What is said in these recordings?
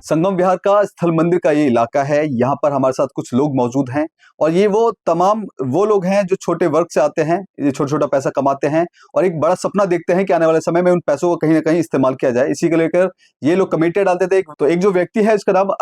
संगम विहार का स्थल मंदिर का ये इलाका है। यहाँ पर हमारे साथ कुछ लोग मौजूद हैं और ये वो लोग हैं जो छोटे वर्ग से आते हैं, ये छोटा-छोटा पैसा कमाते हैं और एक बड़ा सपना देखते हैं कि आने वाले समय में उन पैसों को कहीं न कहीं इस्तेमाल किया जाए। इसी को लेकर ये लोग कमेटियाँ डालते थे। तो एक जो व्यक्ति है इसका नाम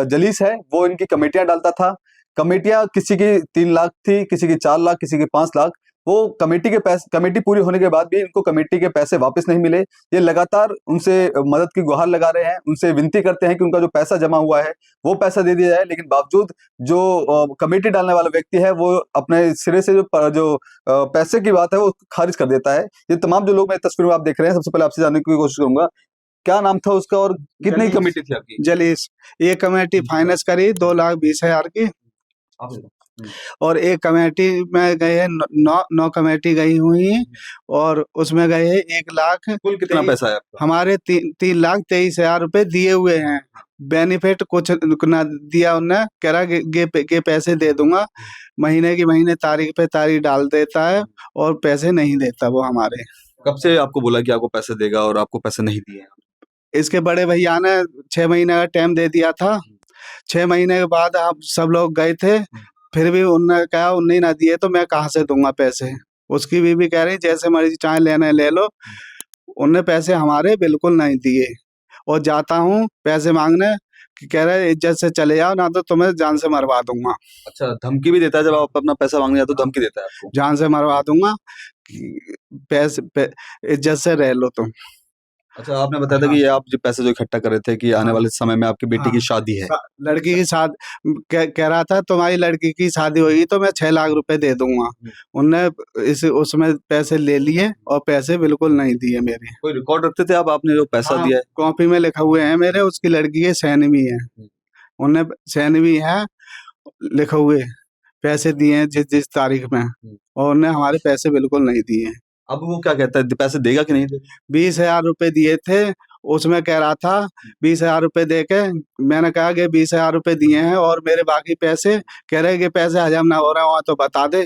जलीस है, वो इनकी कमेटियाँ डालता था। कमेटियाँ किसी की 3 लाख थी, किसी की 4 लाख, किसी की 5 लाख। वो कमेटी पूरी होने के बाद भी इनको कमेटी के पैसे वापस नहीं मिले। ये लगातार उनसे मदद की गुहार लगा रहे हैं, उनसे विनती करते हैं कि उनका जो पैसा जमा हुआ है वो पैसा दे दिया जाए, लेकिन बावजूद जो कमेटी डालने वाला व्यक्ति है वो अपने सिरे से जो पैसे की बात है वो खारिज कर देता है। ये तमाम जो लोग मैं तस्वीर में आप देख रहे हैं, सबसे पहले आपसे जानने की कोशिश करूंगा, क्या नाम था उसका और कितनी कमेटी थी आपकी? जलीस। ये कमेटी फाइनेंस करी 2,20,000 की और एक कमेटी में गए हैं, नौ कमेटी गई हुई है और उसमें गए हैं 1 लाख। कुल कितना पैसा है आपका? हमारे 3,23,000 रुपए दिए हुए हैं। बेनिफिट कुछ ना दिया उन्हें, कह रहा के पैसे दे दूंगा। महीने की महीने तारीख पे तारीख डाल देता है और पैसे नहीं देता वो हमारे। कब से आपको बोला कि आपको पैसे देगा और आपको पैसे नहीं दिए? इसके बड़े भैया ने 6 महीने का टाइम दे दिया था। 6 महीने के बाद आप सब लोग गए थे, फिर भी उन्होंने कहा उन्हें ना दिए तो मैं कहाँ से दूंगा पैसे। उसकी बीवी कह रही जैसे मर्जी चाहे लेने ले लो। उनने पैसे हमारे बिल्कुल नहीं दिए और जाता हूँ पैसे मांगने, कह रहे इज्जत से चले जाओ ना तो तुम्हें जान से मरवा दूंगा। अच्छा, धमकी भी देता है? जब आप अपना पैसा मांगने जाते हो धमकी देता है आपको? जान से मरवा दूंगा, इज्जत से रह लो तुम। अच्छा, आपने बताया था कि ये आप जो पैसे जो इकट्ठा कर रहे थे कि आने वाले समय में आपकी बेटी की शादी है। लड़की की शादी कह रहा था तुम्हारी लड़की की शादी होगी तो मैं 6 लाख रुपए दे दूंगा। उनने उसमें पैसे ले लिए और पैसे बिल्कुल नहीं दिए मेरे। कोई रिकॉर्ड रखते थे आप, आपने जो पैसा दिया है? कॉपी में लिखा हुए हैं मेरे, उसकी लड़की के साइन भी है, उन्हें साइन भी है लिखे हुए, पैसे दिए हैं जिस तारीख में, और उन्हें हमारे पैसे बिल्कुल नहीं दिए। अब वो क्या कहता है, पैसे देगा कि नहीं देगा? 20,000 रुपए दिए थे, उसमें कह रहा था 20,000 रुपए दे के, मैंने कहा कि 20,000 रुपए दिए हैं और मेरे बाकी पैसे, कह रहे कि पैसे हजम ना हो रहा हो तो बता दे।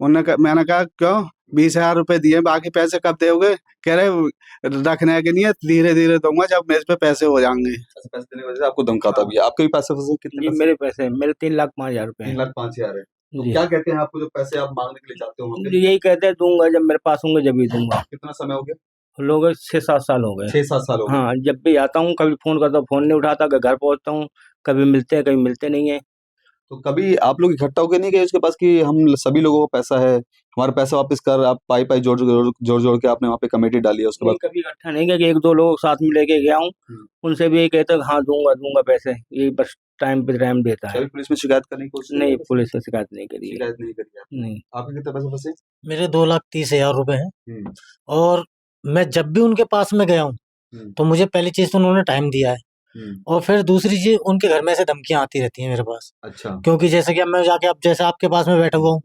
मैंने कहा क्यों, 20,000 रुपए दिए, बाकी पैसे कब दोगे? कह रहे रखने के लिए धीरे धीरे दूंगा जब मेरे पे पैसे हो जाएंगे। पैसे देने की वजह से आपको धमकाता भी है? आपके भी पैसे कितने? मेरे पैसे मेरे 3,05,000 रुपए। 3,05,000 है। तो क्या कहते हैं आपको जो पैसे आप मांगने के लिए जाते हो? यही कहते हैं दूंगा, जब मेरे पास होंगे जब ही दूंगा। कितना समय हो गया? लोग 6-7 साल हो गए। 6-7 साल हो गए। हाँ, जब भी आता हूँ कभी फोन करता हूँ, फोन नहीं उठाता, घर पहुंचता हूँ, कभी मिलते हैं कभी मिलते नहीं है। तो कभी आप लोग इकट्ठा होकर नहीं गए उसके पास कि हम सभी लोगों को पैसा है, हमारा पैसा वापस कर? आप पाई जोड़ के आपने वहाँ पे कमेटी डाली है, उसके बाद कभी इकट्ठा नहीं गया कि 1-2 लोग साथ में लेके गया हूँ, उनसे भी यही कहते हैं हाँ दूंगा पैसे, यही बस टाइम पे टाइम देता है। कभी पुलिस में शिकायत करने की कोशिश नहीं, पुलिस से शिकायत नहीं करी है। शिकायत नहीं करी आपने? नहीं। आपके कितने पैसे फंसे? मेरे 2,30,000 रुपए हैं और मैं जब भी उनके पास में गया हूँ तो मुझे पहली चीज तो उन्होंने टाइम दिया है और फिर दूसरी चीज उनके घर में से धमकियां आती रहती हैं मेरे पास। अच्छा। क्योंकि जैसे कि अब मैं जाके अब जैसे आपके पास में बैठा हुआ हूँ,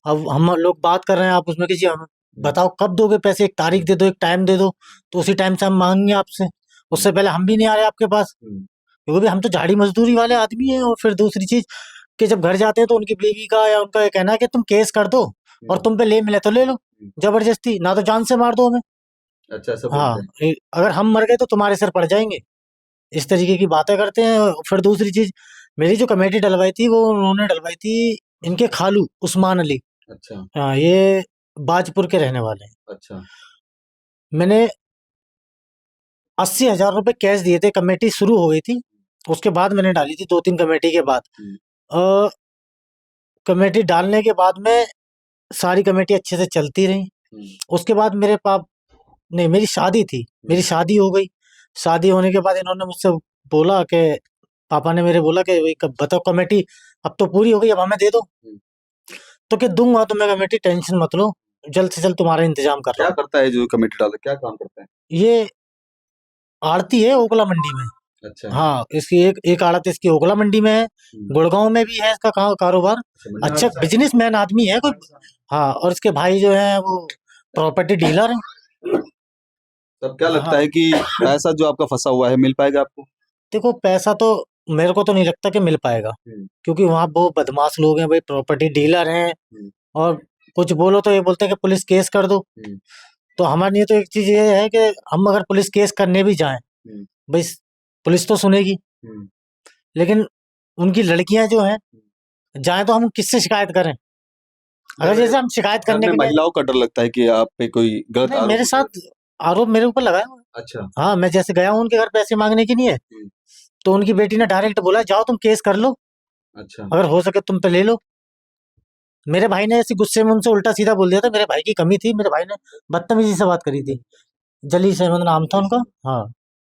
अब हम लोग बात कर रहे हैं, आप उसमें कीजिए, हमें बताओ कब दोगे पैसे, एक तारीख दे दो, एक टाइम दे दो, तो उसी टाइम से हम मांगेंगे आपसे। उससे पहले हम भी नहीं आ रहे आपके पास, क्योंकि हम तो झाड़ी मजदूरी वाले आदमी हैं। और फिर दूसरी चीज कि जब घर जाते हैं तो उनकी बीवी का या उनका ये कहना है कि तुम केस कर दो और तुम पे ले मिले तो ले लो, जबरदस्ती ना तो जान से मार दो हमें। अच्छा, ऐसा हाँ, बोलते हैं। अगर हम मर गए तो तुम्हारे सिर पड़ जाएंगे, इस तरीके की बातें करते हैं। फिर दूसरी चीज, मेरी जो कमेटी डलवाई थी वो उन्होंने डलवाई थी इनके खालू उस्मान अली। अच्छा। हाँ, ये बाजपुर के रहने वाले हैं। अच्छा। मैंने 80,000 रुपए कैश दिए थे, कमेटी शुरू हो गई थी, उसके बाद मैंने डाली थी 2-3 कमेटी के बाद। कमेटी डालने के बाद में सारी कमेटी अच्छे से चलती रही। उसके बाद मेरे पाप नहीं, मेरी शादी थी, मेरी शादी हो गई। शादी होने के बाद इन्होंने मुझसे बोला कि पापा ने मेरे बोला कि बताओ कमेटी अब तो पूरी हो गई, अब हमें दे दो। तो कि दूंगा तुम्हें कमेटी, टेंशन मत लो, जल्द से जल्द तुम्हारा इंतजाम कर रहा हूं। क्या करता है जो कमेटी डालता है, क्या काम करता है? ये आड़ती है ओखला मंडी में। अच्छा। हाँ, इसकी एक आड़त इसकी ओखला मंडी में है, गुड़गांव में भी है इसका कारोबार। अच्छा बिजनेसमैन आदमी है कोई। हाँ, और इसके भाई जो है वो प्रॉपर्टी डीलर है। तब क्या लगता है कि पैसा जो आपका फंसा हुआ है मिल पाएगा आपको? देखो, पैसा तो मेरे को तो नहीं लगता कि मिल पाएगा, क्योंकि वहाँ वो बदमाश लोग हैं भाई, प्रॉपर्टी डीलर हैं, और कुछ बोलो तो ये बोलते हैं कि पुलिस केस कर दो। तो हमारे लिए तो एक चीज ये है कि हम अगर पुलिस केस करने भी जाएं, भाई पुलिस तो सुनेगी, हम्म। लेकिन उनकी लड़कियां जो हैं, जाए तो हम किससे शिकायत करें? अगर जैसे हम शिकायत घर करने में के लिए, महिलाओं का डर लगता है कि आप पे कोई गलत नहीं, आरोप मेरे हो जाए। साथ आरोप मेरे ऊपर लगा है। अच्छा। हाँ, मैं जैसे गया हूँ उनके घर पैसे मांगने के लिए, हम्म। तो उनकी बेटी ने डायरेक्ट बोला, जाओ तुम केस कर लो, अच्छा। अगर हो सके तुम पे ले लो। मेरे भाई ने ऐसे गुस्से में उनसे उल्टा सीधा बोल दिया था। मेरे भाई की कमी थी, मेरे भाई ने बदतमीजी से बात करी थी। जलीस अहमद नाम था उनका। हाँ,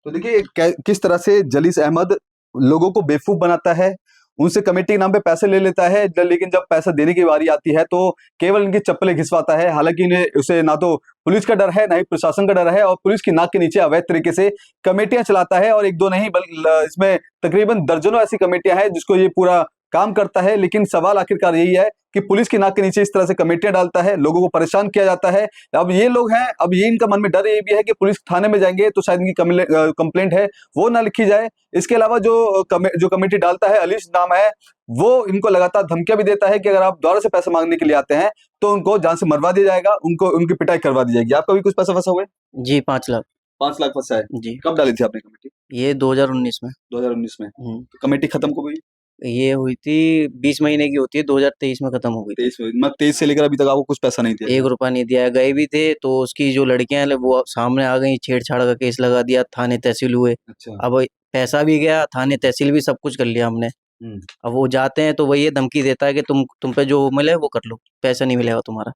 तो देखिए किस तरह से जलीस अहमद लोगों को बेवकूफ बनाता है, उनसे कमेटी के नाम पे पैसे ले लेता है, लेकिन जब पैसा देने की बारी आती है तो केवल इनकी चप्पलें घिसवाता है। हालांकि इन्हें उसे ना तो पुलिस का डर है ना ही प्रशासन का डर है, और पुलिस की नाक के नीचे अवैध तरीके से कमेटियां चलाता है। और एक दो नहीं इसमें तकरीबन दर्जनों ऐसी कमेटियां हैं जिसको ये पूरा काम करता है। लेकिन सवाल आखिरकार यही है कि पुलिस की नाक के नीचे इस तरह से कमेटियां डालता है, लोगों को परेशान किया जाता है। अब ये लोग हैं, अब ये इनका मन में डर ये भी है कि पुलिस थाने में जाएंगे तो शायद इनकी कंप्लेंट है वो ना लिखी जाए। इसके अलावा जो कमेटी डालता है, अलीश नाम है, वो इनको लगातार धमकियां भी देता है कि अगर आप दोबारा से पैसे मांगने के लिए आते हैं तो उनको जान से मरवा दिया जाएगा, उनको उनकी पिटाई करवा दी जाएगी। आपका भी कुछ पैसा फंसा हुआ है? जी 5 लाख। 5 लाख फंसा है। जी, कब डाली थी आपने कमेटी? ये 2019 में। 2019 में। तो कमेटी खत्म कब हुई? ये हुई थी 20 महीने की होती है, 2023 में खत्म हो गई थी। 23 में। मतलब 23 से लेकर अभी तक आपको कुछ पैसा नहीं दिया? 1 रुपया नहीं दिया है। गए भी थे तो उसकी जो लड़कियां हैं वो सामने आ गई, छेड़छाड़ का केस लगा दिया, थाने तहसील हुए। अच्छा। अब पैसा भी गया, थाने तहसील भी सब कुछ कर लिया हमने। हम्म। अब वो जाते हैं तो वही ये धमकी देता है कि तुम पे जो मिले वो कर लो, पैसा नहीं मिलेगा तुम्हारा।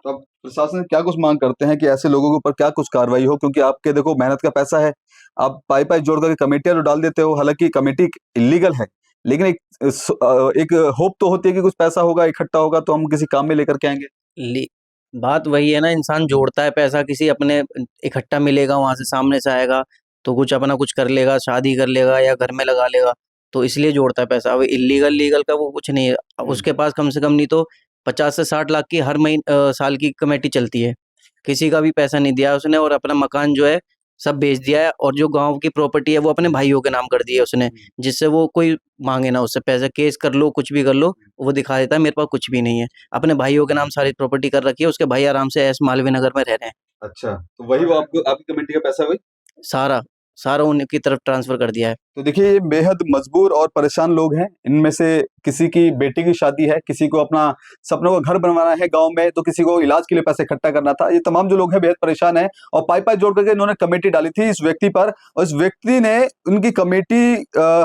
तो अब प्रशासन क्या कुछ मांग करते हैं कि ऐसे लोगों के ऊपर क्या कुछ कार्रवाई हो? क्योंकि आपके देखो मेहनत का पैसा है, आप पाई पाई जोड़ करके कमेटियां तो डाल देते हो। हालांकि कमेटी इलीगल है, लेकिन एक होप तो होती है कि कुछ पैसा होगा, इकट्ठा होगा तो हम किसी काम में लेकर के आएंगे। ली बात वही है ना, इंसान जोड़ता है पैसा, किसी अपने इकट्ठा मिलेगा, वहां से सामने से आएगा तो कुछ अपना कुछ कर लेगा, शादी कर लेगा या घर में लगा लेगा, तो इसलिए जोड़ता है पैसा। अब इलीगल लीगल का वो कुछ नहीं है। अब उसके पास कम से कम नहीं तो 50 से 60 लाख की हर साल की कमेटी चलती है। किसी का भी पैसा नहीं दिया उसने, और अपना मकान जो है सब बेच दिया है, और जो गांव की प्रॉपर्टी है वो अपने भाइयों के नाम कर दी है उसने, जिससे वो कोई मांगे ना उससे पैसे। केस कर लो, कुछ भी कर लो, वो दिखा देता है मेरे पास कुछ भी नहीं है। अपने भाइयों के नाम सारी प्रॉपर्टी कर रखी है, उसके भाई आराम से मालवीय नगर में रह रहे हैं। अच्छा, तो वही वो आपको आपकी कमेटी का पैसा वही? सारा सारा उनकी तरफ ट्रांसफर कर दिया है। तो देखिए ये बेहद मजबूर और परेशान लोग हैं। इनमें से किसी की बेटी की शादी है, किसी को अपना सपनों का घर बनवाना है गांव में, तो किसी को इलाज के लिए पैसे इकट्ठा करना था। ये तमाम जो लोग हैं बेहद परेशान हैं, और पाई पाई जोड़ करके इन्होंने कमेटी डाली थी इस व्यक्ति पर, और इस व्यक्ति ने उनकी कमेटी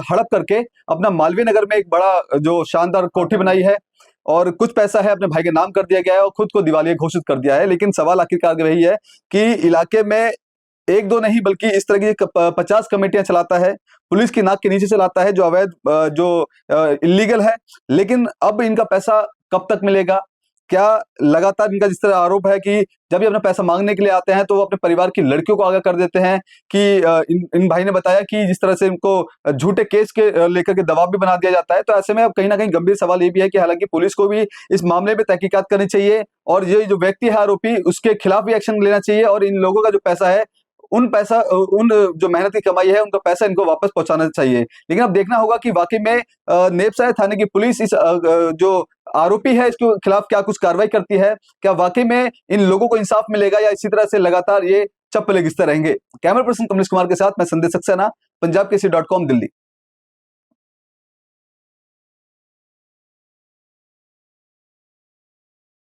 हड़प करके अपना मालवीय नगर में एक बड़ा जो शानदार कोठी बनाई है, और कुछ पैसा है अपने भाई के नाम कर दिया गया है, और खुद को दिवालिया घोषित कर दिया है। लेकिन सवाल आखिरकार वही है कि इलाके में एक दो नहीं बल्कि इस तरह की 50 कमेटियां चलाता है, पुलिस की नाक के नीचे चलाता है, जो अवैध जो इलीगल है। लेकिन अब इनका पैसा कब तक मिलेगा? क्या लगातार इनका जिस तरह आरोप है कि जब ये अपना पैसा मांगने के लिए आते हैं तो वो अपने परिवार की लड़कियों को आगाह कर देते हैं कि इन भाई ने बताया कि जिस तरह से इनको झूठे केस के लेकर के दबाव भी बना दिया जाता है। तो ऐसे में अब कहीं ना कहीं गंभीर सवाल ये भी है कि हालांकि पुलिस को भी इस मामले में तहकीकात करनी चाहिए, और ये जो व्यक्ति है आरोपी, उसके खिलाफ भी एक्शन लेना चाहिए, और इन लोगों का जो पैसा है उन जो मेहनत की कमाई है उनका पैसा इनको वापस पहुंचाना चाहिए। लेकिन अब देखना होगा कि वाकई में नेपसाय थाने की पुलिस इस जो आरोपी है इसके खिलाफ क्या कुछ कार्रवाई करती है। क्या वाकई में इन लोगों को इंसाफ मिलेगा, या इसी तरह से लगातार ये चप्पलें घिसते रहेंगे? कैमरा पर्सन कमलेश कुमार के साथ मैं संदेश सक्सेना, पंजाब केसरी .com, दिल्ली।